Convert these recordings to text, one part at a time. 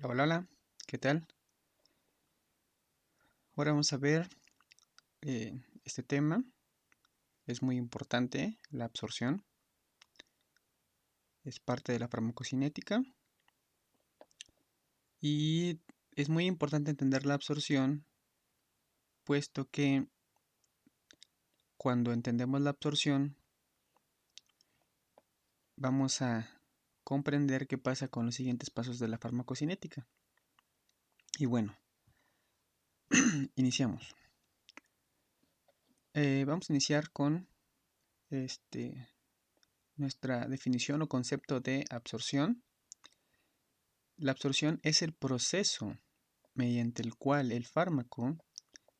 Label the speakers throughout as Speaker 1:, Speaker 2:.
Speaker 1: Hola, hola, hola, ¿qué tal? Ahora vamos a ver este tema. Es muy importante, la absorción. Es parte de la farmacocinética y es muy importante entender la absorción, puesto que cuando entendemos la absorción vamos a comprender qué pasa con los siguientes pasos de la farmacocinética. Y bueno, iniciamos. Vamos a iniciar con nuestra definición o concepto de absorción. La absorción es el proceso mediante el cual el fármaco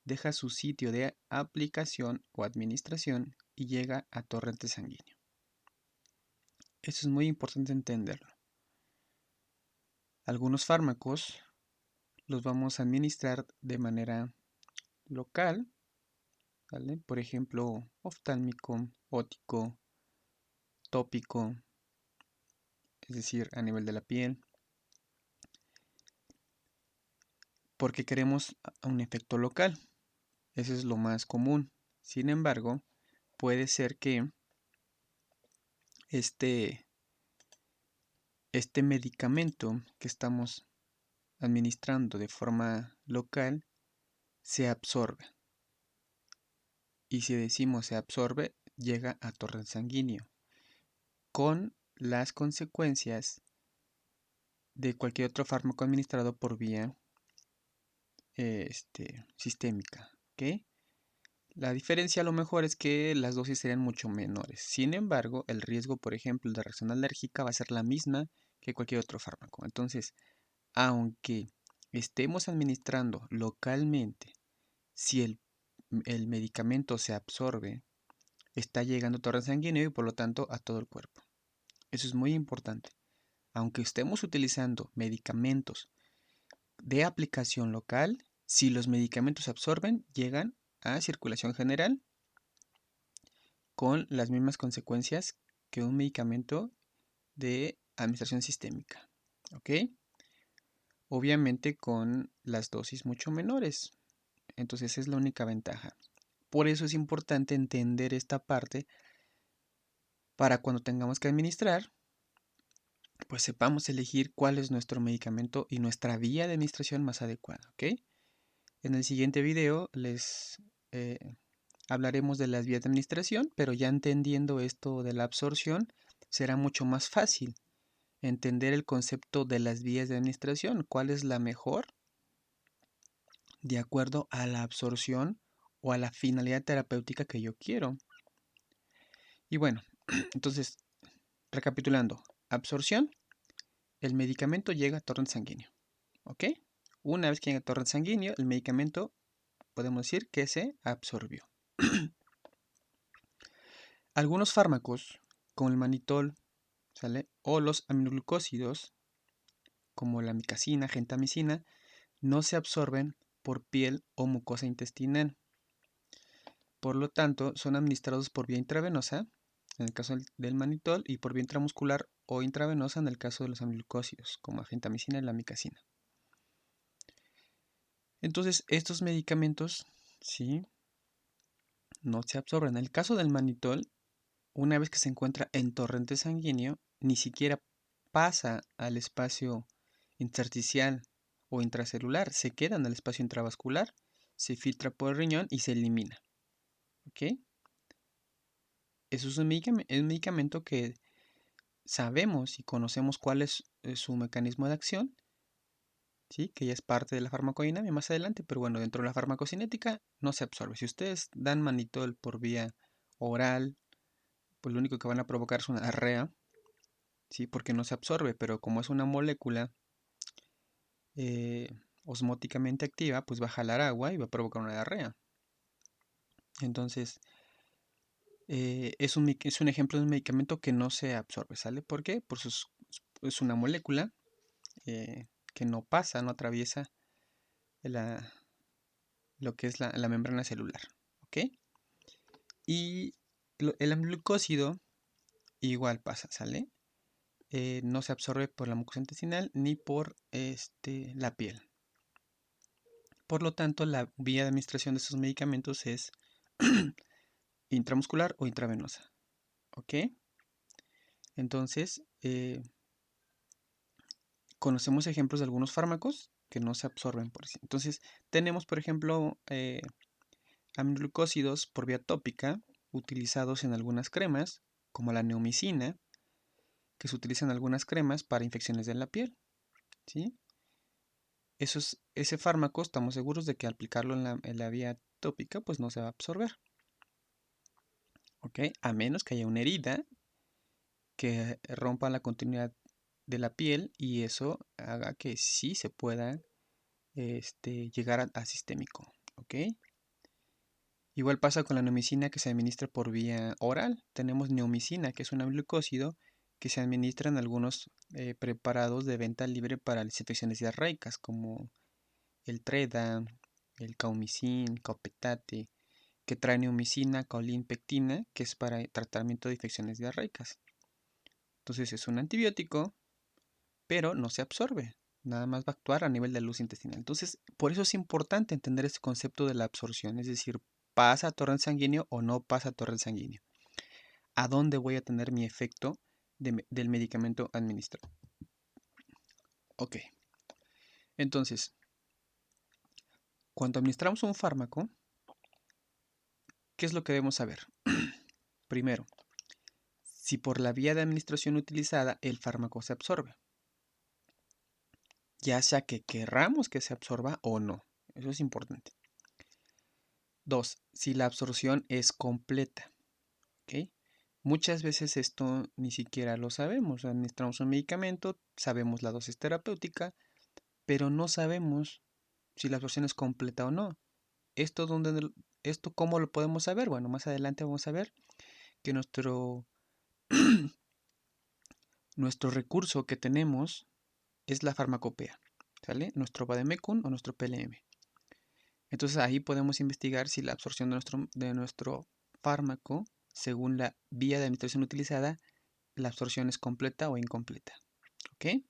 Speaker 1: deja su sitio de aplicación o administración y llega a torrente sanguíneo. Eso es muy importante entenderlo. Algunos fármacos los vamos a administrar de manera local, ¿vale? Por ejemplo, oftálmico, ótico, tópico, es decir, a nivel de la piel, porque queremos un efecto local. Eso es lo más común. Sin embargo, puede ser que este, este medicamento que estamos administrando de forma local se absorbe. Y si decimos se absorbe, llega a torrente sanguíneo, con las consecuencias de cualquier otro fármaco administrado por vía sistémica. ¿Ok? La diferencia a lo mejor es que las dosis serían mucho menores. Sin embargo, el riesgo, por ejemplo, de reacción alérgica va a ser la misma que cualquier otro fármaco. Entonces, aunque estemos administrando localmente, si el medicamento se absorbe, está llegando a torrente sanguíneo y por lo tanto a todo el cuerpo. Eso es muy importante. Aunque estemos utilizando medicamentos de aplicación local, si los medicamentos se absorben, llegan a circulación general con las mismas consecuencias que un medicamento de administración sistémica. ¿Ok? Obviamente con las dosis mucho menores. Entonces esa es la única ventaja. Por eso es importante entender esta parte para cuando tengamos que administrar, pues sepamos elegir cuál es nuestro medicamento y nuestra vía de administración más adecuada, ¿ok? En el siguiente video les eh, hablaremos de las vías de administración, pero ya entendiendo esto de la absorción, será mucho más fácil entender el concepto de las vías de administración, cuál es la mejor de acuerdo a la absorción o a la finalidad terapéutica que yo quiero. Y bueno, entonces, recapitulando, absorción, el medicamento llega a torrente sanguíneo, ¿ok? Una vez que llega a torrente sanguíneo, el medicamento podemos decir que se absorbió. Algunos fármacos, como el manitol, ¿sale? O los aminoglucósidos, como la micacina, gentamicina, no se absorben por piel o mucosa intestinal. Por lo tanto, son administrados por vía intravenosa, en el caso del manitol, y por vía intramuscular o intravenosa en el caso de los aminoglucósidos, como la gentamicina y la micacina. Entonces, estos medicamentos, sí, no se absorben. En el caso del manitol, una vez que se encuentra en torrente sanguíneo, ni siquiera pasa al espacio intersticial o intracelular, se queda en el espacio intravascular, se filtra por el riñón y se elimina. ¿Ok? Eso es un medicamento que sabemos y conocemos cuál es su mecanismo de acción, ¿sí? Que ya es parte de la farmacodinámica más adelante, pero bueno, dentro de la farmacocinética no se absorbe. Si ustedes dan manitol por vía oral, pues lo único que van a provocar es una diarrea, ¿sí? Porque no se absorbe, pero como es una molécula eh, osmóticamente activa, pues va a jalar agua y va a provocar una diarrea. Entonces, es un ejemplo de un medicamento que no se absorbe, ¿sale? ¿Por qué? Por es una molécula que no pasa, no atraviesa la, lo que es la membrana celular, ¿ok? Y el amilglucósido igual pasa, ¿sale? no se absorbe por la mucosa intestinal ni por la piel. Por lo tanto, la vía de administración de estos medicamentos es intramuscular o intravenosa. ¿Ok? Entonces, conocemos ejemplos de algunos fármacos que no se absorben por sí. Entonces, tenemos, por ejemplo, aminoglucósidos por vía tópica, utilizados en algunas cremas, como la neomicina, que se utiliza en algunas cremas para infecciones de la piel. ¿Sí? Ese fármaco estamos seguros de que al aplicarlo en la vía tópica, pues no se va a absorber. ¿Ok? A menos que haya una herida que rompa la continuidad de la piel y eso haga que sí se pueda llegar a sistémico. ¿Ok? Igual pasa con la neomicina que se administra por vía oral. Tenemos neomicina, que es un glucósido que se administra en algunos preparados de venta libre para las infecciones diarreicas, como el Treda, el Caumicin, Copetate, que trae neomicina, caolín, pectina, que es para tratamiento de infecciones diarreicas. Entonces es un antibiótico, pero no se absorbe. Nada más va a actuar a nivel de luz intestinal. Entonces, por eso es importante entender este concepto de la absorción, es decir, ¿pasa a torrente sanguíneo o no pasa a torrente sanguíneo? ¿A dónde voy a tener mi efecto del medicamento administrado? Ok, entonces, cuando administramos un fármaco, ¿qué es lo que debemos saber? Primero, si por la vía de administración utilizada el fármaco se absorbe, ya sea que querramos que se absorba o no. Eso es importante. 2. Si la absorción es completa. ¿Ok? Muchas veces esto ni siquiera lo sabemos. Administramos un medicamento, sabemos la dosis terapéutica, pero no sabemos si la absorción es completa o no. ¿Esto cómo lo podemos saber? Bueno, más adelante vamos a ver que nuestro recurso que tenemos es la farmacopea, ¿sale? Nuestro vademecum o nuestro PLM. Entonces ahí podemos investigar si la absorción de nuestro fármaco, según la vía de administración utilizada, la absorción es completa o incompleta. ¿Ok?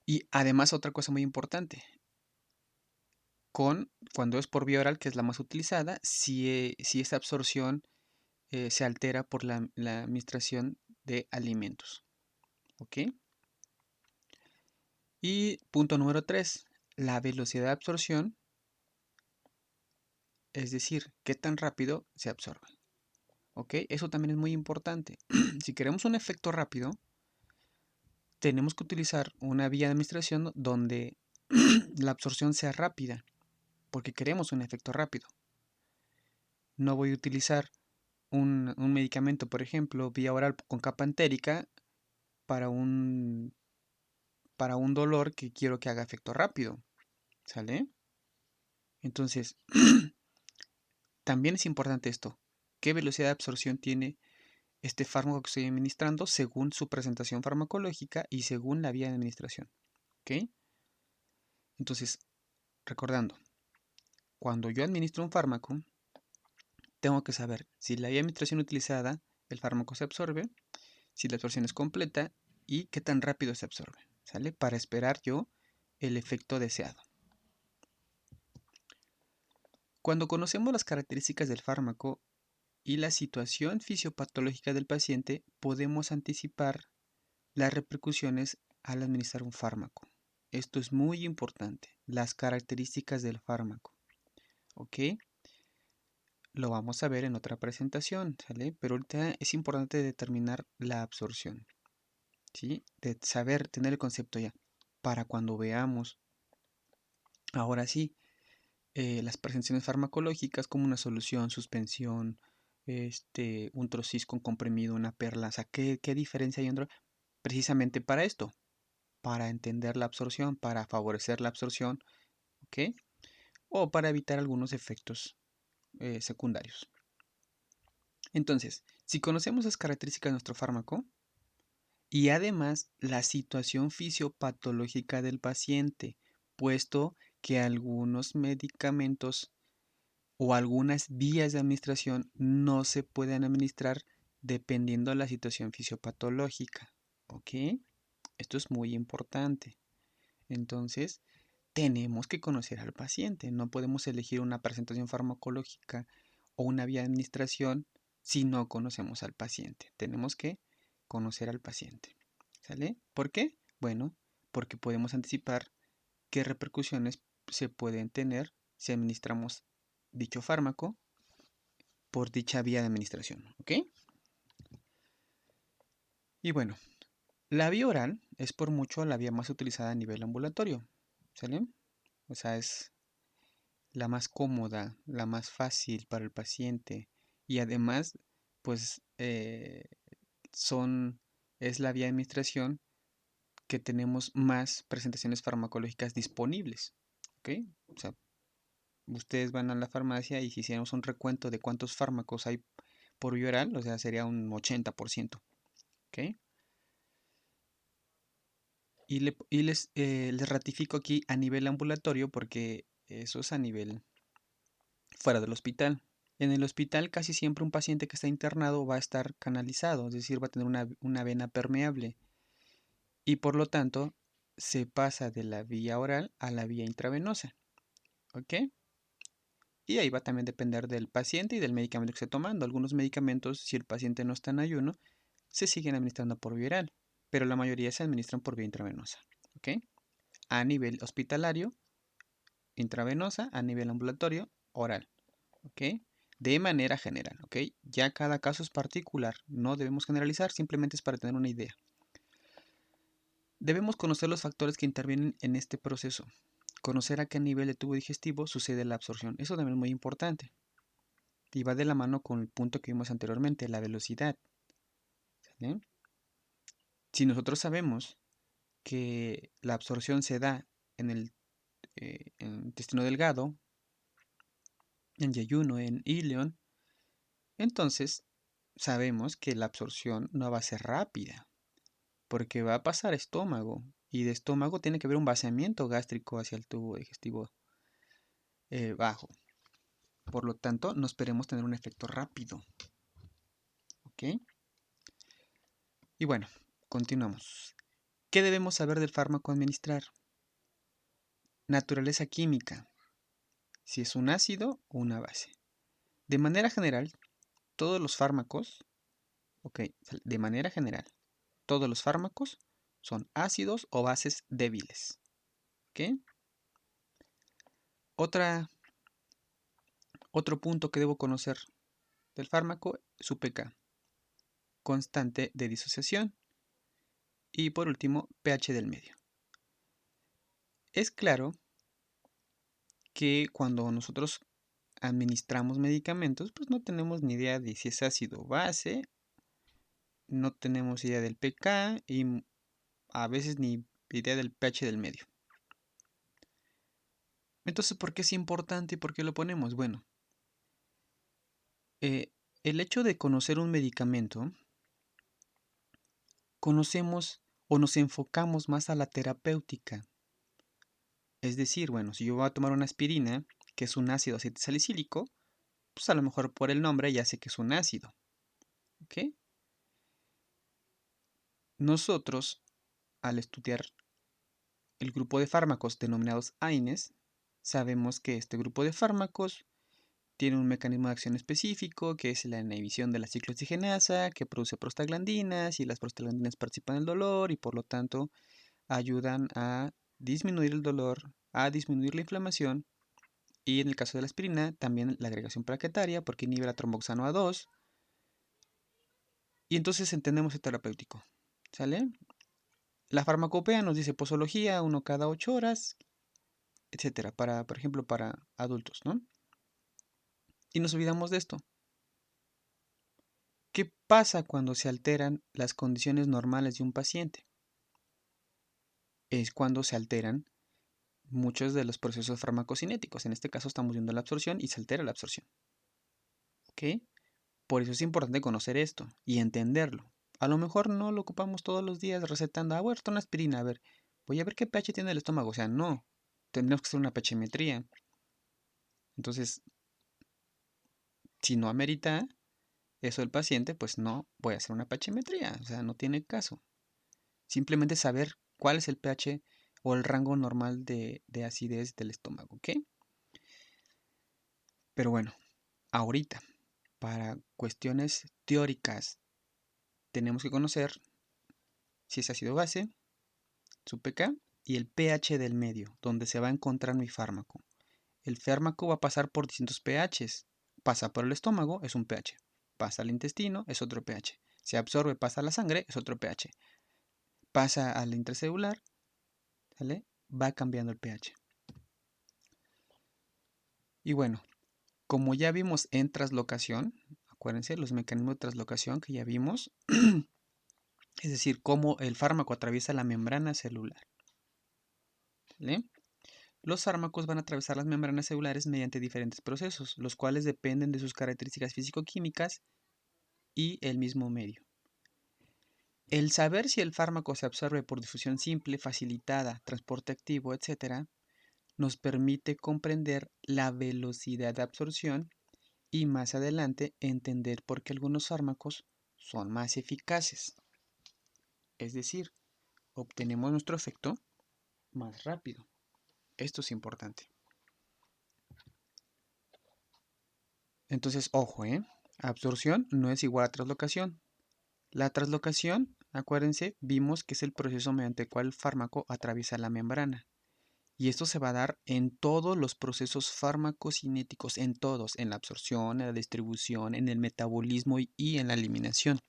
Speaker 1: Y además otra cosa muy importante, cuando es por vía oral, que es la más utilizada, si esa absorción se altera por la administración de alimentos. ¿Ok? Y punto número 3, la velocidad de absorción, es decir, qué tan rápido se absorbe. ¿Ok? Eso también es muy importante. Si queremos un efecto rápido, tenemos que utilizar una vía de administración donde la absorción sea rápida, porque queremos un efecto rápido. No voy a utilizar un medicamento, por ejemplo, vía oral con capa entérica para un dolor que quiero que haga efecto rápido. ¿Sale? Entonces, también es importante esto. ¿Qué velocidad de absorción tiene este fármaco que estoy administrando según su presentación farmacológica y según la vía de administración? ¿Ok? Entonces, recordando, cuando yo administro un fármaco, tengo que saber si la vía de administración utilizada, el fármaco se absorbe, si la absorción es completa y qué tan rápido se absorbe, ¿sale? Para esperar yo el efecto deseado. Cuando conocemos las características del fármaco y la situación fisiopatológica del paciente, podemos anticipar las repercusiones al administrar un fármaco. Esto es muy importante, las características del fármaco. ¿Ok? Lo vamos a ver en otra presentación, ¿sale? Pero ahorita es importante determinar la absorción, ¿sí? De saber, tener el concepto ya, para cuando veamos, ahora sí, las presentaciones farmacológicas como una solución, suspensión, un trocis con comprimido, una perla, o sea, ¿qué diferencia hay entre? Precisamente para esto, para entender la absorción, para favorecer la absorción, ¿ok? O para evitar algunos efectos secundarios. Entonces, si conocemos las características de nuestro fármaco y además la situación fisiopatológica del paciente, puesto que algunos medicamentos o algunas vías de administración no se pueden administrar dependiendo de la situación fisiopatológica. ¿ok? Esto es muy importante. Entonces, tenemos que conocer al paciente. No podemos elegir una presentación farmacológica o una vía de administración si no conocemos al paciente. Tenemos que conocer al paciente. ¿Sale? ¿Por qué? Bueno, porque podemos anticipar qué repercusiones se pueden tener si administramos dicho fármaco por dicha vía de administración. ¿Ok? Y bueno, la vía oral es por mucho la vía más utilizada a nivel ambulatorio. ¿Sale? O sea, es la más cómoda, la más fácil para el paciente y además, pues son, es la vía de administración que tenemos más presentaciones farmacológicas disponibles. ¿Ok? O sea, ustedes van a la farmacia y si hiciéramos un recuento de cuántos fármacos hay por vía oral, o sea, sería un 80%. ¿Ok? Les ratifico aquí a nivel ambulatorio porque eso es a nivel fuera del hospital. En el hospital casi siempre un paciente que está internado va a estar canalizado, es decir, va a tener una vena permeable y por lo tanto se pasa de la vía oral a la vía intravenosa. ¿Ok? Y ahí va también a depender del paciente y del medicamento que esté tomando. Algunos medicamentos, si el paciente no está en ayuno, se siguen administrando por vía oral, pero la mayoría se administran por vía intravenosa. ¿Ok? A nivel hospitalario, intravenosa; a nivel ambulatorio, oral. ¿Ok? De manera general, ¿ok? Ya cada caso es particular, no debemos generalizar, simplemente es para tener una idea. Debemos conocer los factores que intervienen en este proceso, conocer a qué nivel de tubo digestivo sucede la absorción, eso también es muy importante. Y va de la mano con el punto que vimos anteriormente, la velocidad. ¿Sale? Si nosotros sabemos que la absorción se da en el intestino delgado, en yeyuno, en íleon, entonces sabemos que la absorción no va a ser rápida, porque va a pasar estómago, y de estómago tiene que haber un vaciamiento gástrico hacia el tubo digestivo bajo. Por lo tanto, no esperemos tener un efecto rápido. ¿Ok? Y bueno, continuamos. ¿Qué debemos saber del fármaco a administrar? Naturaleza química, si es un ácido o una base. De manera general, todos los fármacos, ok, de manera general, todos los fármacos son ácidos o bases débiles. ¿Ok? Otro punto que debo conocer del fármaco, su pK, constante de disociación. Y por último, pH del medio. Es claro que cuando nosotros administramos medicamentos, pues no tenemos ni idea de si es ácido o base, no tenemos idea del pK y a veces ni idea del pH del medio. Entonces, ¿por qué es importante y por qué lo ponemos? Bueno, el hecho de conocer un medicamento, conocemos o nos enfocamos más a la terapéutica. Es decir, bueno, si yo voy a tomar una aspirina, que es un ácido aceite salicílico, pues a lo mejor por el nombre ya sé que es un ácido. ¿Ok? Nosotros, al estudiar el grupo de fármacos denominados AINES, sabemos que este grupo de fármacos tiene un mecanismo de acción específico, que es la inhibición de la ciclooxigenasa, que produce prostaglandinas, y las prostaglandinas participan en el dolor y por lo tanto ayudan a disminuir el dolor, a disminuir la inflamación, y en el caso de la aspirina también la agregación plaquetaria porque inhibe la tromboxano A2, y entonces entendemos el terapéutico. ¿Sale? La farmacopea nos dice posología, 1 cada 8 horas, etcétera, por ejemplo, para adultos, ¿no? Y nos olvidamos de esto. ¿Qué pasa cuando se alteran las condiciones normales de un paciente? Es cuando se alteran muchos de los procesos farmacocinéticos. En este caso estamos viendo la absorción y se altera la absorción. ¿Ok? Por eso es importante conocer esto y entenderlo. A lo mejor no lo ocupamos todos los días recetando, bueno, una aspirina, a ver, voy a ver qué pH tiene el estómago. O sea, no, tendremos que hacer una pHmetría. Entonces, si no amerita eso el paciente, pues no voy a hacer una pHmetría. O sea, no tiene caso. Simplemente saber cuál es el pH o el rango normal de acidez del estómago, ¿ok? Pero bueno, ahorita, para cuestiones teóricas, tenemos que conocer si es ácido base, su pK y el pH del medio, donde se va a encontrar mi fármaco. El fármaco va a pasar por distintos pHs. Pasa por el estómago, es un pH. Pasa al intestino, es otro pH. Se absorbe, pasa a la sangre, es otro pH. Pasa al intracelular, ¿sale? Va cambiando el pH. Y bueno, como ya vimos en traslocación, acuérdense los mecanismos de traslocación que ya vimos, es decir, cómo el fármaco atraviesa la membrana celular. ¿Vale? Los fármacos van a atravesar las membranas celulares mediante diferentes procesos, los cuales dependen de sus características físico-químicas y el mismo medio. El saber si el fármaco se absorbe por difusión simple, facilitada, transporte activo, etc., nos permite comprender la velocidad de absorción y más adelante entender por qué algunos fármacos son más eficaces. Es decir, obtenemos nuestro efecto más rápido. Esto es importante. Entonces, ojo, absorción no es igual a translocación. La translocación, acuérdense, vimos que es el proceso mediante el cual el fármaco atraviesa la membrana. Y esto se va a dar en todos los procesos farmacocinéticos, en todos, en la absorción, en la distribución, en el metabolismo y en la eliminación.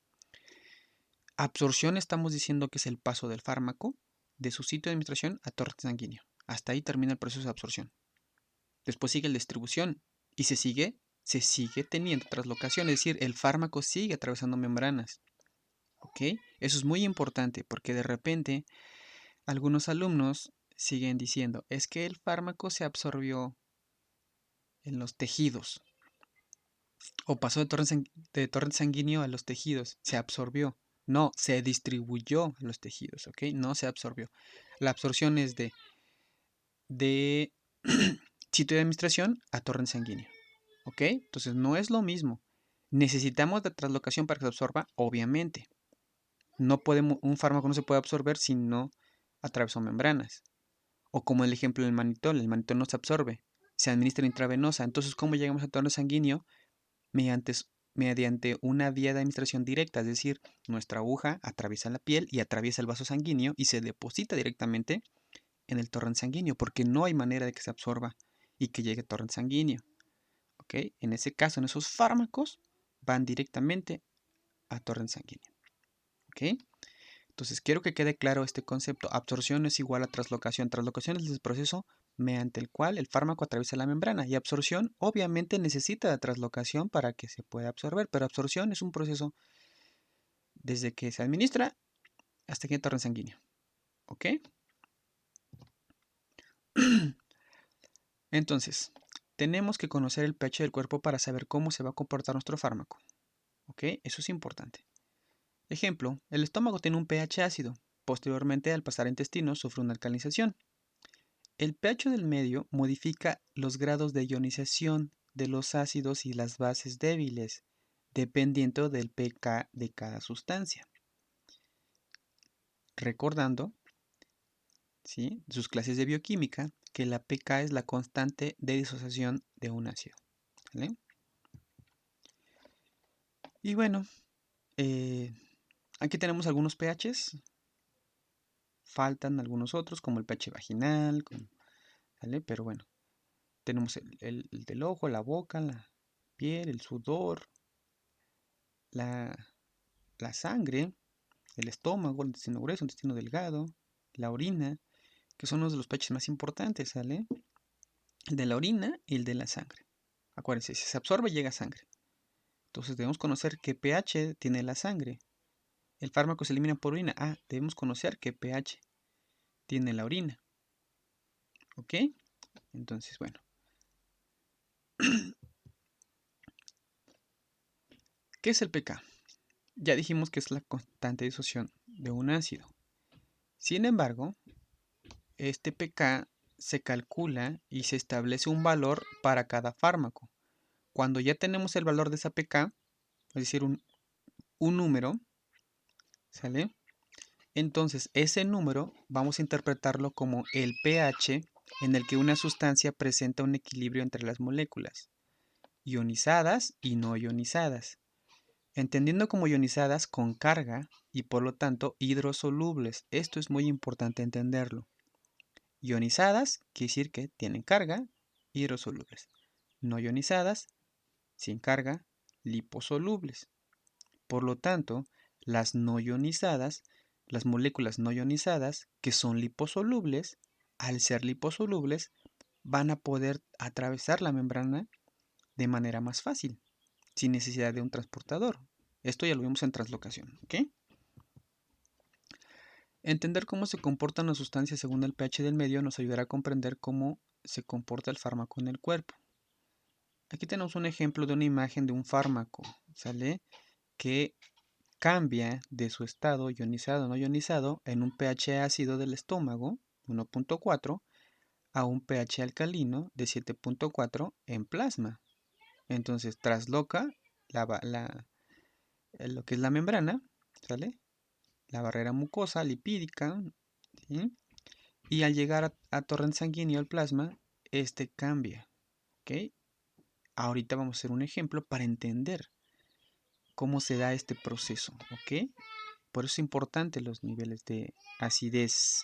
Speaker 1: Absorción estamos diciendo que es el paso del fármaco de su sitio de administración a torrente sanguíneo. Hasta ahí termina el proceso de absorción. Después sigue la distribución y se sigue teniendo translocación, es decir, el fármaco sigue atravesando membranas. ¿Ok? Eso es muy importante porque de repente algunos alumnos siguen diciendo, es que el fármaco se absorbió en los tejidos o pasó de torrente sanguíneo a los tejidos, se absorbió. No, se distribuyó a los tejidos, ¿ok? No se absorbió. La absorción es de sitio de administración a torrente sanguíneo, ¿ok? Entonces no es lo mismo. ¿Necesitamos de translocación para que se absorba? Obviamente. No podemos, un fármaco no se puede absorber si no atravesó membranas. O como el ejemplo del manitol, el manitol no se absorbe, se administra intravenosa. Entonces, ¿cómo llegamos a torrente sanguíneo? Mediante una vía de administración directa, es decir, nuestra aguja atraviesa la piel y atraviesa el vaso sanguíneo y se deposita directamente en el torrente sanguíneo, porque no hay manera de que se absorba y que llegue a torrente sanguíneo. ¿Ok? En ese caso, en esos fármacos van directamente a torrente sanguíneo. ¿Ok? Entonces, quiero que quede claro este concepto. Absorción es igual a translocación. Translocación es el proceso mediante el cual el fármaco atraviesa la membrana. Y absorción obviamente necesita de translocación para que se pueda absorber. Pero absorción es un proceso desde que se administra hasta que entra en sanguíneo. ¿Ok? Entonces, tenemos que conocer el pH del cuerpo para saber cómo se va a comportar nuestro fármaco. ¿Ok? Eso es importante. Ejemplo, el estómago tiene un pH ácido. Posteriormente, al pasar a intestinos, sufre una alcalinización. El pH del medio modifica los grados de ionización de los ácidos y las bases débiles, dependiendo del pK de cada sustancia. Recordando, ¿sí?, sus clases de bioquímica, que la pK es la constante de disociación de un ácido. ¿Vale? Y bueno, aquí tenemos algunos pHs. Faltan algunos otros, como el pH vaginal, ¿vale? Pero bueno, tenemos el del ojo, la boca, la piel, el sudor, la sangre, el estómago, el intestino grueso, el intestino delgado, la orina, que son uno de los pHs más importantes, ¿sale? El de la orina y el de la sangre. Acuérdense, si se absorbe llega a sangre. Entonces debemos conocer qué pH tiene la sangre. El fármaco se elimina por orina. Ah, debemos conocer qué pH tiene la orina. ¿Ok? Entonces, bueno. ¿Qué es el pK? Ya dijimos que es la constante de disociación de un ácido. Sin embargo, este pK se calcula y se establece un valor para cada fármaco. Cuando ya tenemos el valor de esa pK, es decir, un número, ¿sale? Entonces, ese número vamos a interpretarlo como el pH en el que una sustancia presenta un equilibrio entre las moléculas, ionizadas y no ionizadas, entendiendo como ionizadas con carga y por lo tanto hidrosolubles. Esto es muy importante entenderlo. Ionizadas quiere decir que tienen carga, hidrosolubles. No ionizadas, sin carga, liposolubles. Por lo tanto, las no ionizadas, las moléculas no ionizadas, que son liposolubles, al ser liposolubles, van a poder atravesar la membrana de manera más fácil, sin necesidad de un transportador. Esto ya lo vimos en translocación, ¿ok? Entender cómo se comportan las sustancias según el pH del medio nos ayudará a comprender cómo se comporta el fármaco en el cuerpo. Aquí tenemos un ejemplo de una imagen de un fármaco, ¿sale? Que cambia de su estado ionizado o no ionizado en un pH ácido del estómago, 1.4, a un pH alcalino de 7.4 en plasma. Entonces trasloca lo que es la membrana, ¿sale? La barrera mucosa lipídica, ¿sí? Y al llegar a torrente sanguíneo al plasma, este cambia, ¿ok? Ahorita vamos a hacer un ejemplo para entender cómo se da este proceso, ¿ok? Por eso es importante los niveles de acidez.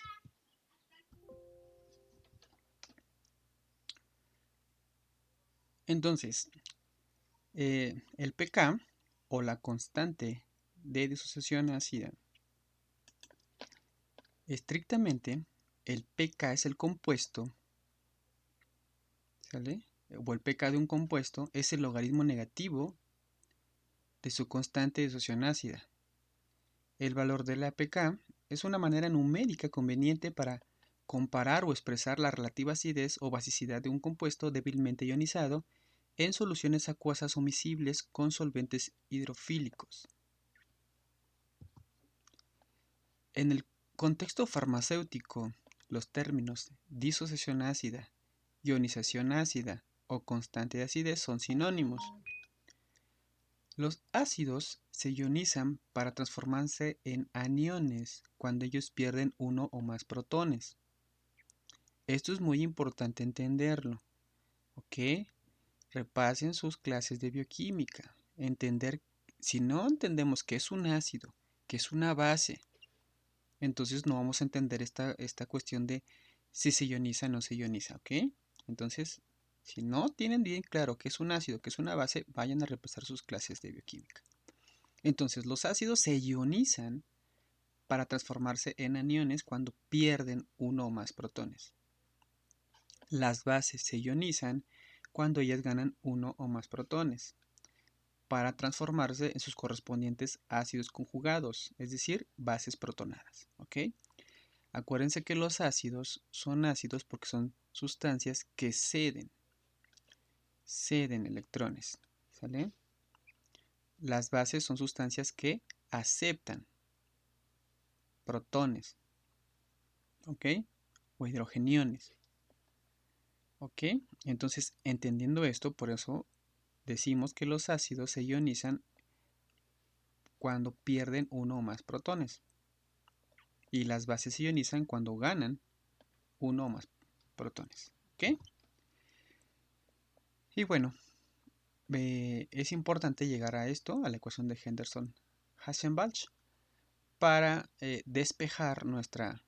Speaker 1: Entonces, el pK o la constante de disociación ácida, estrictamente el pK es el compuesto, ¿sale? O el pK de un compuesto es el logaritmo negativo de su constante de disociación ácida. El valor de la pK es una manera numérica conveniente para comparar o expresar la relativa acidez o basicidad de un compuesto débilmente ionizado en soluciones acuosas o miscibles con solventes hidrofílicos. En el contexto farmacéutico, los términos disociación ácida, ionización ácida o constante de acidez son sinónimos. Los ácidos se ionizan para transformarse en aniones cuando ellos pierden uno o más protones. Esto es muy importante entenderlo, ¿ok? Repasen sus clases de bioquímica. Si no entendemos qué es un ácido, qué es una base, entonces no vamos a entender esta cuestión de si se ioniza o no se ioniza, ¿ok? Entonces, si no tienen bien claro qué es un ácido, qué es una base, vayan a repasar sus clases de bioquímica. Entonces, los ácidos se ionizan para transformarse en aniones cuando pierden uno o más protones. Las bases se ionizan cuando ellas ganan uno o más protones para transformarse en sus correspondientes ácidos conjugados, es decir, bases protonadas, ¿ok? Acuérdense que los ácidos son ácidos porque son sustancias que ceden electrones, ¿sale? Las bases son sustancias que aceptan protones, ¿ok? O hidrogeniones, ¿ok? Entonces, entendiendo esto, por eso decimos que los ácidos se ionizan cuando pierden uno o más protones. Y las bases se ionizan cuando ganan uno o más protones, ¿ok? Y bueno, es importante llegar a esto, a la ecuación de Henderson-Hasselbalch, para despejar nuestra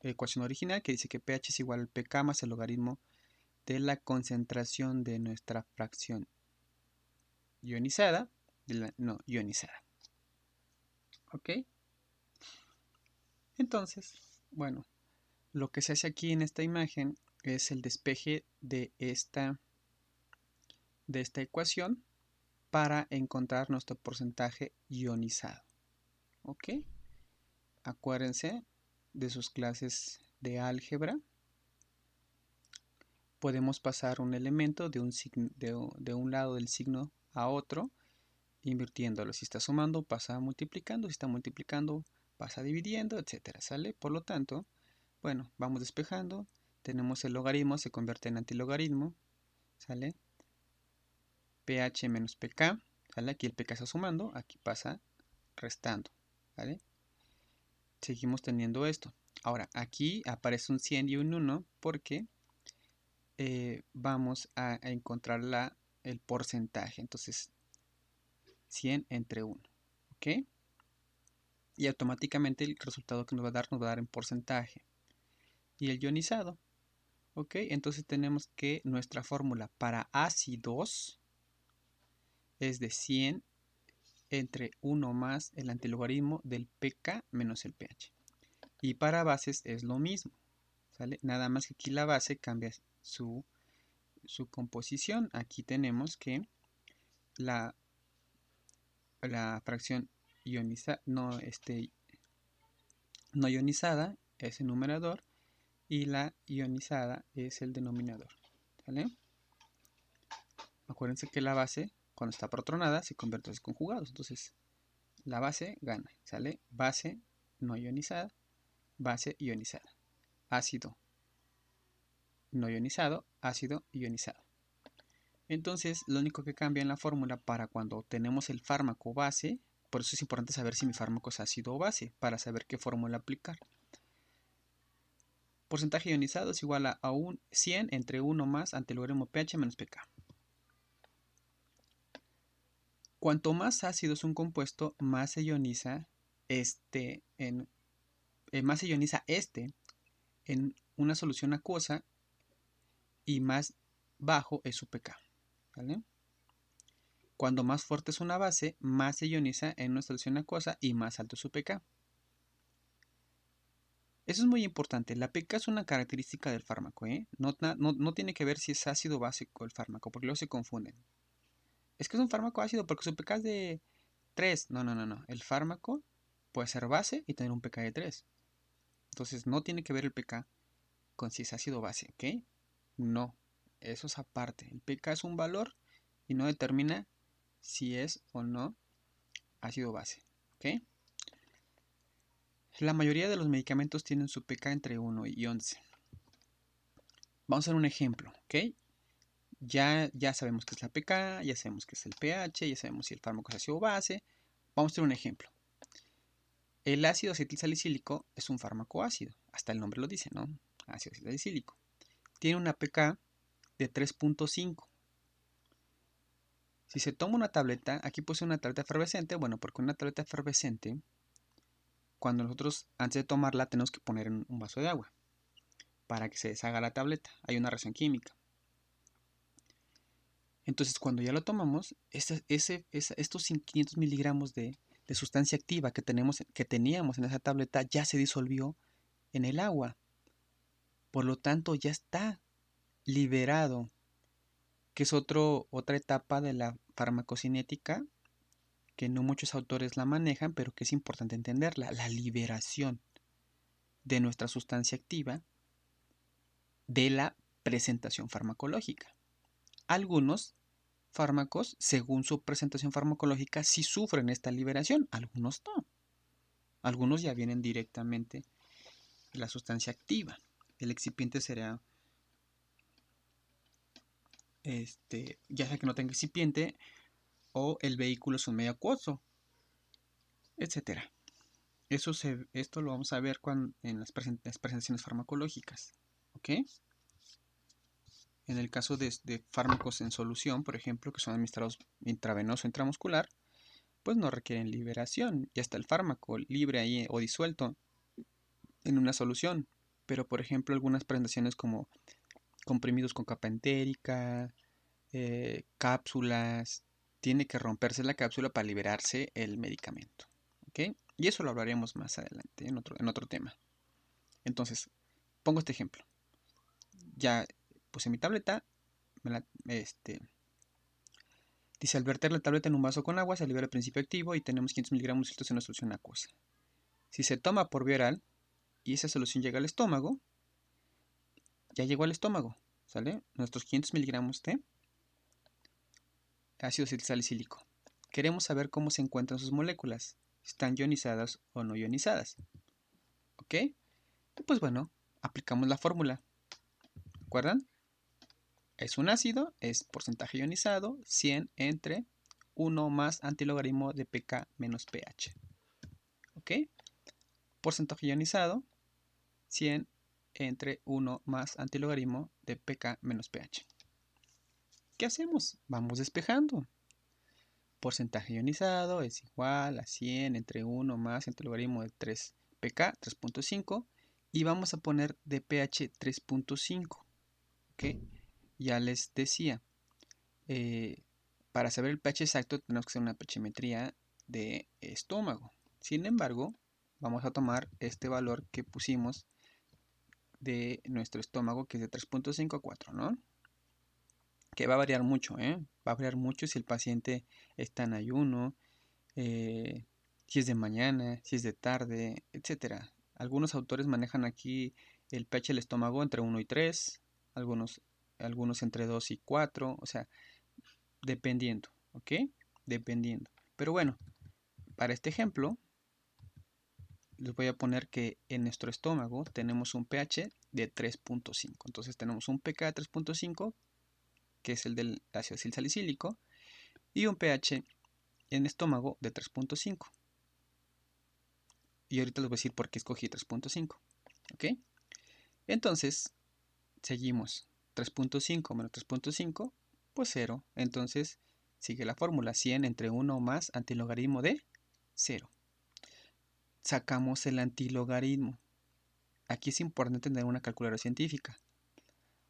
Speaker 1: ecuación original que dice que pH es igual al pK más el logaritmo de la concentración de nuestra fracción ionizada de la no ionizada. ¿Ok? Entonces, bueno, lo que se hace aquí en esta imagen es el despeje de esta ecuación para encontrar nuestro porcentaje ionizado. ¿Ok? Acuérdense de sus clases de álgebra. Podemos pasar un elemento de un lado del signo a otro, invirtiéndolo. Si está sumando, pasa multiplicando. Si está multiplicando, pasa dividiendo, etcétera. ¿Sale? Por lo tanto, bueno, vamos despejando. Tenemos el logaritmo, se convierte en antilogaritmo. ¿Sale? pH menos pK. ¿Sale? Aquí el pK está sumando, aquí pasa restando. ¿Vale? seguimos teniendo esto. Ahora, aquí aparece un 100 y un 1 porque vamos a encontrar el porcentaje. Entonces, 100 entre 1. ¿Ok? Y automáticamente el resultado que nos va a dar en porcentaje. Y el ionizado. ¿Ok? Entonces tenemos que nuestra fórmula para ácidos es de 100 entre 1 más el antilogaritmo del pK menos el pH. Y para bases es lo mismo, ¿sale? Nada más que aquí la base cambia su composición. Aquí tenemos que la fracción no ionizada es el numerador y la ionizada es el denominador, ¿sale? Acuérdense que la base, cuando está protronada, se convierte en conjugados. Entonces, la base gana, ¿sale? Base no ionizada, base ionizada. Ácido no ionizado, ácido ionizado. Entonces, lo único que cambia en la fórmula para cuando tenemos el fármaco base, por eso es importante saber si mi fármaco es ácido o base, para saber qué fórmula aplicar. Porcentaje ionizado es igual a 100 entre 1 más antilogaritmo pH menos pK. Cuanto más ácido es un compuesto, más se ioniza más se ioniza en una solución acuosa y más bajo es su pK, ¿vale? Cuando más fuerte es una base, más se ioniza en una solución acuosa y más alto es su pK. Eso es muy importante. La pK es una característica del fármaco, ¿eh? No tiene que ver si es ácido o básico el fármaco, porque luego se confunden. Es que es un fármaco ácido porque su pK es de 3. No. El fármaco puede ser base y tener un pK de 3. Entonces no tiene que ver el pK con si es ácido o base, ¿ok? No, eso es aparte. El pK es un valor y no determina si es o no ácido o base, ¿ok? La mayoría de los medicamentos tienen su pK entre 1 y 11. Vamos a hacer un ejemplo, ¿ok? Ya sabemos qué es la pK, ya sabemos qué es el pH, ya sabemos si el fármaco es ácido o base. Vamos a hacer un ejemplo. El ácido acetilsalicílico es un fármaco ácido, hasta el nombre lo dice, ¿no? Ácido acetilsalicílico. Tiene una pK de 3.5. Si se toma una tableta, aquí puse una tableta efervescente, bueno, porque una tableta efervescente, cuando nosotros antes de tomarla tenemos que poner en un vaso de agua para que se deshaga la tableta. Hay una reacción química. Entonces, cuando ya lo tomamos, estos 500 miligramos de sustancia activa que teníamos en esa tableta ya se disolvió en el agua. Por lo tanto, ya está liberado, que es otra etapa de la farmacocinética que no muchos autores la manejan, pero que es importante entenderla, la liberación de nuestra sustancia activa de la presentación farmacológica. Algunos fármacos, según su presentación farmacológica, sí sufren esta liberación, algunos no. Algunos ya vienen directamente de la sustancia activa. El excipiente será, ya sea que no tenga excipiente, o el vehículo es un medio acuoso, etcétera. Esto lo vamos a ver en las presentaciones farmacológicas. ¿Ok? En el caso de fármacos en solución, por ejemplo, que son administrados intravenoso o intramuscular, pues no requieren liberación. Ya está el fármaco libre ahí o disuelto en una solución. Pero, por ejemplo, algunas presentaciones como comprimidos con capa entérica, cápsulas, tiene que romperse la cápsula para liberarse el medicamento. ¿Ok? Y eso lo hablaremos más adelante en otro tema. Entonces, pongo este ejemplo. Ya puse mi tableta, dice, al verter la tableta en un vaso con agua se libera el principio activo y tenemos 500 miligramos en una solución acuosa. Si se toma por vía oral y esa solución llega al estómago, ya llegó al estómago, ¿sale? Nuestros 500 miligramos de ácido acetilsalicílico. Queremos saber cómo se encuentran sus moléculas, si están ionizadas o no ionizadas. ¿Ok? Pues bueno, aplicamos la fórmula. ¿Recuerdan? Es un ácido, es porcentaje ionizado, 100 entre 1 más antilogaritmo de pK menos pH. ¿Ok? porcentaje ionizado, 100 entre 1 más antilogaritmo de pK menos pH. ¿Qué hacemos? Vamos despejando. Porcentaje ionizado es igual a 100 entre 1 más antilogaritmo de 3 pK, 3.5, y vamos a poner de pH 3.5. ¿Ok? Ya les decía, para saber el pH exacto tenemos que hacer una pHimetría de estómago. Sin embargo, vamos a tomar este valor que pusimos de nuestro estómago, que es de 3.5 a 4, ¿no? Que va a variar mucho, ¿eh? Va a variar mucho si el paciente está en ayuno, si es de mañana, si es de tarde, etcétera. Algunos autores manejan aquí el pH del estómago entre 1 y 3, algunos entre 2 y 4, o sea, dependiendo, ¿ok? Dependiendo. Pero bueno, para este ejemplo, les voy a poner que en nuestro estómago tenemos un pH de 3.5. Entonces tenemos un pK de 3.5, que es el del ácido salicílico, y un pH en estómago de 3.5. Y ahorita les voy a decir por qué escogí 3.5. ¿Ok? Entonces, seguimos. 3.5 menos 3.5, pues 0. Entonces, sigue la fórmula 100 entre 1 más antilogaritmo de 0. Sacamos el antilogaritmo. Aquí es importante tener una calculadora científica.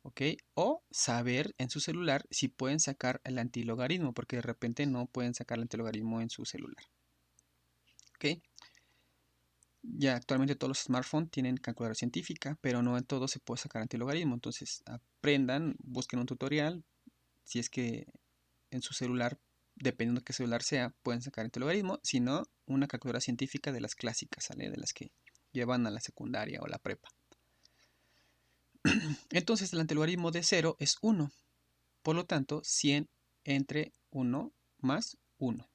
Speaker 1: ¿Ok? O saber en su celular si pueden sacar el antilogaritmo, porque de repente no pueden sacar el antilogaritmo en su celular. ¿Ok? Ya actualmente todos los smartphones tienen calculadora científica, pero no en todo se puede sacar antilogaritmo. Entonces aprendan, busquen un tutorial. Si es que en su celular, dependiendo de qué celular sea, pueden sacar antilogaritmo. Si no, una calculadora científica de las clásicas, ¿sale? De las que llevan a la secundaria o la prepa. Entonces el antilogaritmo de 0 es 1. Por lo tanto, 100 entre 1 más 1.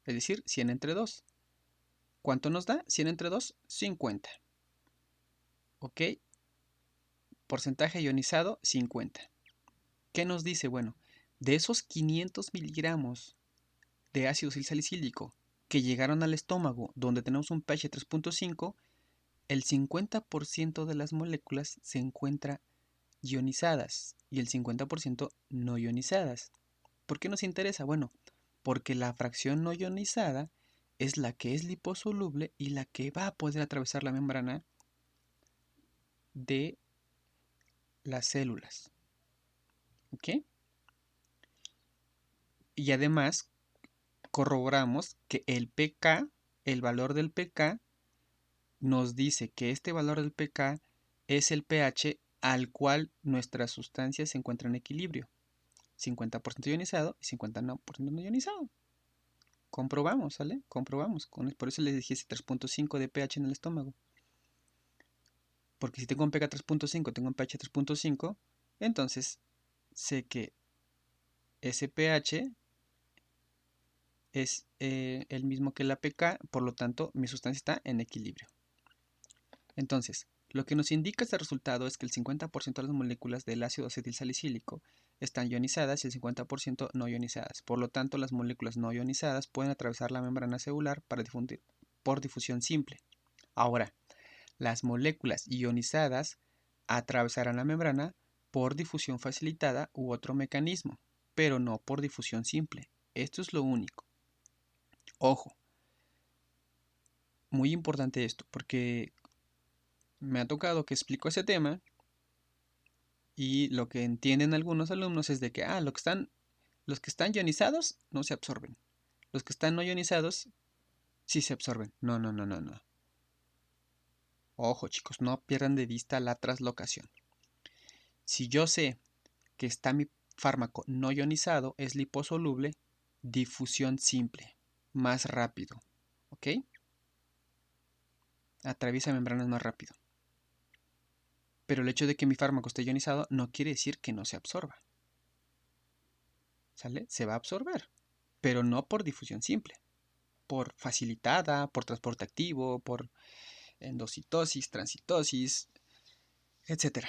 Speaker 1: Es decir, 100 entre 2. ¿Cuánto nos da? 100 entre 2, 50. ¿Ok? Porcentaje ionizado, 50. ¿Qué nos dice? Bueno, de esos 500 miligramos de ácido salicílico que llegaron al estómago, donde tenemos un pH 3.5, el 50% de las moléculas se encuentra ionizadas y el 50% no ionizadas. ¿Por qué nos interesa? Bueno, porque la fracción no ionizada es la que es liposoluble y la que va a poder atravesar la membrana de las células. ¿Ok? Y además corroboramos que el pK, el valor del pK, nos dice que este valor del pK es el pH al cual nuestra sustancia se encuentra en equilibrio. 50% ionizado y 50% no ionizado. Comprobamos, ¿sale? Comprobamos. Por eso les dije ese 3.5 de pH en el estómago. Porque si tengo un pK 3.5, tengo un pH 3.5, entonces sé que ese pH es el mismo que la pK, por lo tanto mi sustancia está en equilibrio. Entonces, lo que nos indica este resultado es que el 50% de las moléculas del ácido acetilsalicílico están ionizadas y el 50% no ionizadas. Por lo tanto, las moléculas no ionizadas pueden atravesar la membrana celular para difundir por difusión simple. Ahora, las moléculas ionizadas atravesarán la membrana por difusión facilitada u otro mecanismo, pero no por difusión simple. Esto es lo único. Ojo, muy importante esto, porque me ha tocado que explico ese tema y lo que entienden algunos alumnos es de que los que están ionizados no se absorben. Los que están no ionizados sí se absorben. No, no, no, no, no. Ojo, chicos, no pierdan de vista la translocación. Si yo sé que está mi fármaco no ionizado, es liposoluble, difusión simple, más rápido. ¿Ok? Atraviesa membranas más rápido. Pero el hecho de que mi fármaco esté ionizado no quiere decir que no se absorba. ¿Sale? Se va a absorber, pero no por difusión simple, por facilitada, por transporte activo, por endocitosis, transitosis, etcétera.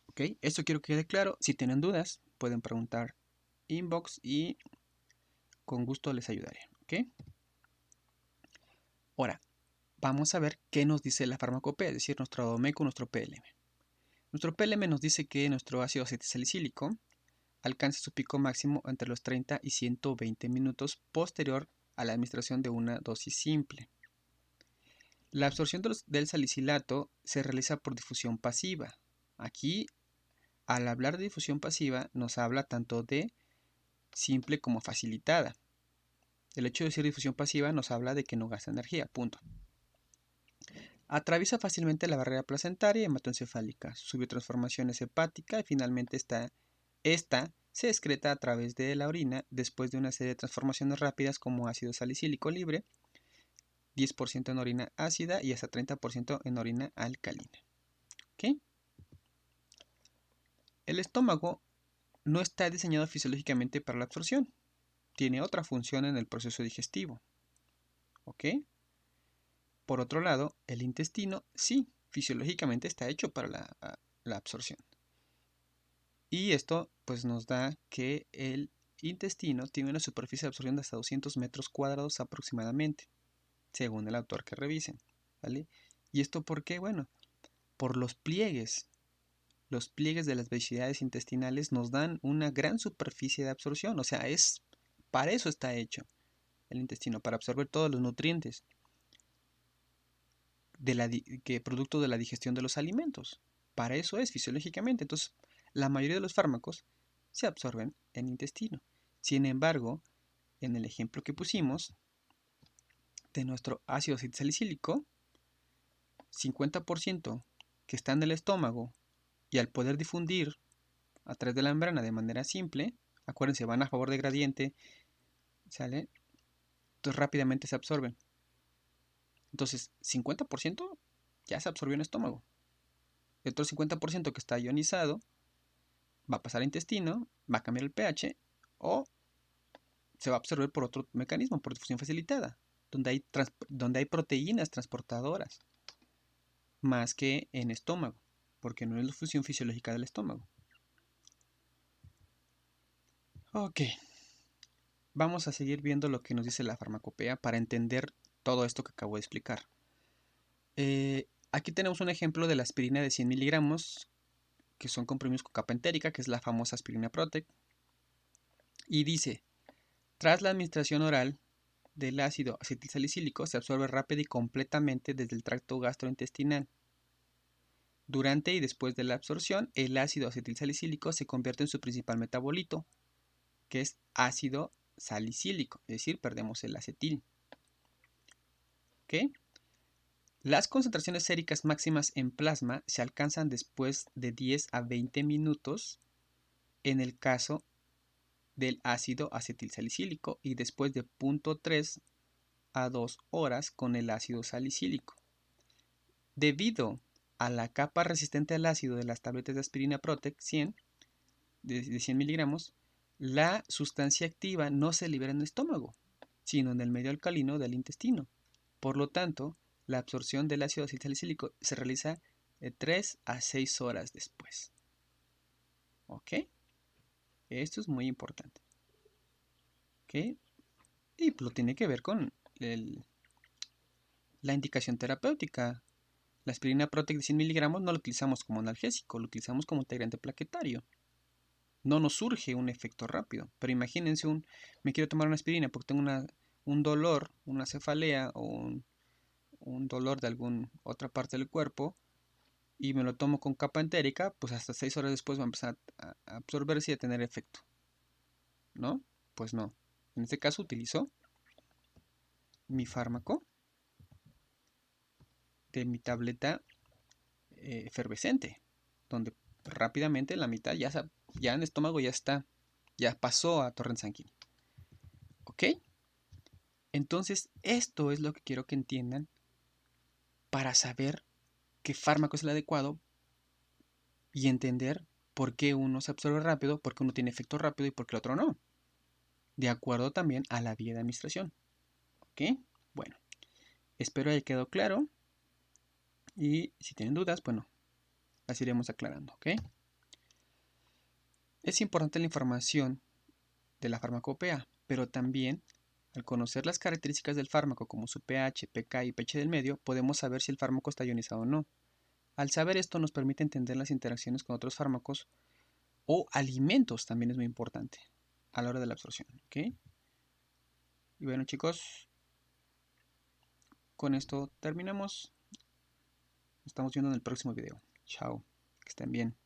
Speaker 1: ¿Ok? Esto quiero que quede claro. Si tienen dudas, pueden preguntar inbox y con gusto les ayudaré. ¿Ok? Ahora, vamos a ver qué nos dice la farmacopea, es decir, nuestro ADOMECO, nuestro PLM. Nuestro PLM nos dice que nuestro ácido acetilsalicílico alcanza su pico máximo entre los 30 y 120 minutos posterior a la administración de una dosis simple. La absorción del salicilato se realiza por difusión pasiva. Aquí, al hablar de difusión pasiva, nos habla tanto de simple como facilitada. El hecho de decir difusión pasiva nos habla de que no gasta energía, punto. Atraviesa fácilmente la barrera placentaria y hematoencefálica. Su biotransformación es hepática y finalmente esta se excreta a través de la orina después de una serie de transformaciones rápidas como ácido salicílico libre, 10% en orina ácida y hasta 30% en orina alcalina. ¿Okay? El estómago no está diseñado fisiológicamente para la absorción. Tiene otra función en el proceso digestivo. ¿Ok? Por otro lado, el intestino sí, fisiológicamente está hecho para la absorción. Y esto pues nos da que el intestino tiene una superficie de absorción de hasta 200 metros cuadrados aproximadamente, según el autor que revisen. ¿Vale? ¿Y esto por qué? Bueno, por los pliegues. Los pliegues de las velocidades intestinales nos dan una gran superficie de absorción. O sea, para eso está hecho el intestino, para absorber todos los nutrientes producto de la digestión de los alimentos. Para eso es fisiológicamente. Entonces, la mayoría de los fármacos se absorben en el intestino. Sin embargo, en el ejemplo que pusimos de nuestro ácido acetilsalicílico, 50% que está en el estómago y al poder difundir a través de la membrana de manera simple, acuérdense, van a favor de gradiente, ¿sale? Entonces rápidamente se absorben. Entonces, 50% ya se absorbió en el estómago. El otro 50% que está ionizado va a pasar al intestino, va a cambiar el pH o se va a absorber por otro mecanismo, por difusión facilitada, donde hay proteínas transportadoras, más que en estómago, porque no es la función fisiológica del estómago. Ok, vamos a seguir viendo lo que nos dice la farmacopea para entender todo esto que acabo de explicar. Aquí tenemos un ejemplo de la aspirina de 100 miligramos, que son comprimidos con capa entérica, que es la famosa aspirina Protec. Y dice, tras la administración oral del ácido acetilsalicílico se absorbe rápida y completamente desde el tracto gastrointestinal. Durante y después de la absorción, el ácido acetilsalicílico se convierte en su principal metabolito, que es ácido salicílico, es decir, perdemos el acetil. ¿Okay? Las concentraciones séricas máximas en plasma se alcanzan después de 10 a 20 minutos en el caso del ácido acetilsalicílico y después de 0.3 a 2 horas con el ácido salicílico. Debido a la capa resistente al ácido de las tabletas de aspirina Protec 100 de 100 miligramos, la sustancia activa no se libera en el estómago, sino en el medio alcalino del intestino. Por lo tanto, la absorción del ácido acetilsalicílico se realiza de 3 a 6 horas después. ¿Ok? Esto es muy importante. ¿Ok? Y lo tiene que ver con la indicación terapéutica. La aspirina Protec de 100 miligramos no lo utilizamos como analgésico, lo utilizamos como integrante plaquetario. No nos surge un efecto rápido. Pero imagínense me quiero tomar una aspirina porque tengo un dolor, una cefalea o un dolor de alguna otra parte del cuerpo y me lo tomo con capa entérica, pues hasta 6 horas después va a empezar a absorberse y a tener efecto. ¿No? Pues no. En este caso utilizo mi fármaco de mi tableta efervescente, donde rápidamente la mitad ya en el estómago ya pasó a torrente sanguíneo. ¿Ok? Entonces, esto es lo que quiero que entiendan para saber qué fármaco es el adecuado y entender por qué uno se absorbe rápido, por qué uno tiene efecto rápido y por qué el otro no. De acuerdo también a la vía de administración. ¿Ok? Bueno, espero haya quedado claro. Y si tienen dudas, bueno, las iremos aclarando. ¿Ok? Es importante la información de la farmacopea, pero también Al conocer las características del fármaco como su pH, pK y pH del medio, podemos saber si el fármaco está ionizado o no. Al saber esto nos permite entender las interacciones con otros fármacos o alimentos, también es muy importante a la hora de la absorción, ¿ok? Y bueno chicos, con esto terminamos. Nos estamos viendo en el próximo video. Chao, que estén bien.